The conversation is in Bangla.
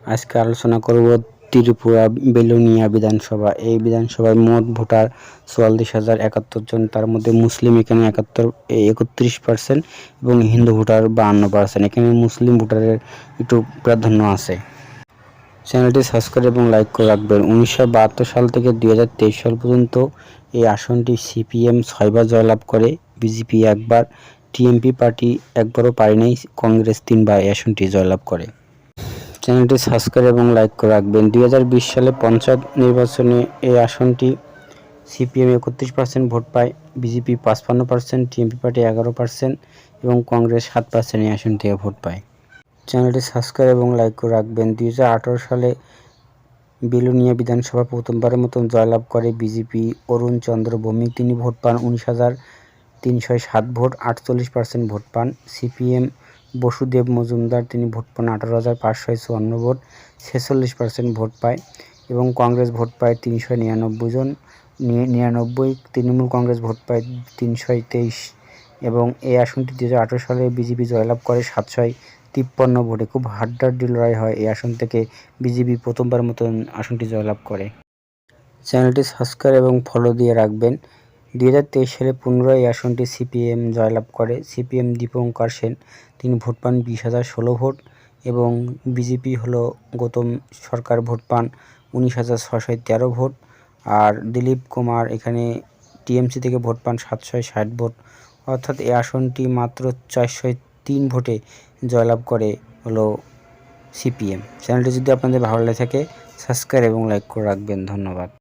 আজকে আলোচনা করব ত্রিপুরা বেলোনিয়া বিধানসভা। এই বিধানসভায় মোট ভোটার 44,071 জন। তার মধ্যে মুসলিম এখানে 31% এবং হিন্দু ভোটার 52%। এখানে মুসলিম ভোটারের একটু প্রাধান্য আছে। চ্যানেলটি সাবস্ক্রাইব এবং লাইক করে রাখবেন। 1972 সাল থেকে 2023 সাল পর্যন্ত এই আসনটি সিপিএম 6বার জয়লাভ করে, বিজেপি একবার, টিএমপি পার্টি একবারও পারেনি, কংগ্রেস 3বার এই আসনটি জয়লাভ করে। চ্যানেলটি সাবস্ক্রাইব এবং লাইক করে রাখবেন। 2020 সালে পঞ্চায়েত নির্বাচনে এই আসনটি সিপিএম 31% ভোট পায়, বিজেপি 55%, টিএমপি পার্টি 11% এবং কংগ্রেস 7% এই আসন থেকে ভোট পায়। চ্যানেলটি সাবস্ক্রাইব এবং লাইক করে রাখবেন। 2018 সালে বেলোনিয়া বিধানসভা প্রথমবারের মতন জয়লাভ করে বিজেপি। অরুণ চন্দ্র ভৌমিক তিনি ভোট পান 19,307 ভোট, 48% ভোট পান। সিপিএম বসুদেব মজুমদার তিনি ভোট পান 18,554 ভোট, 46% ভোট পায় এবং কংগ্রেস ভোট পায় 399 তৃণমূল কংগ্রেস ভোট পায় 323 এবং এই আসনটি 2018 সালে বিজেপি জয়লাভ করে 753 ভোটে। খুব হাড্ডাহাড্ডি লড়াই হয় এই আসন থেকে, বিজেপি প্রথমবার মতন আসনটি জয়লাভ করে। চ্যানেলটি সাবস্ক্রাইব এবং ফলো দিয়ে রাখবেন। 2023 সালে পুনরায় এই আসনটি সিপিএম জয়লাভ করে। সিপিএম দীপঙ্কর সেন তিনি ভোট পান 20,016 ভোট এবং বিজেপি হলো গৌতম সরকার ভোট পান 19,613 ভোট আর দিলীপ কুমার এখানে টিএমসি থেকে ভোট পান 760 ভোট। অর্থাৎ এই আসনটি মাত্র 403 ভোটে জয়লাভ করে হলো সিপিএম। চ্যানেলটি যদি আপনাদের ভালো লাগে থাকে সাবস্ক্রাইব এবং লাইক করে রাখবেন। ধন্যবাদ।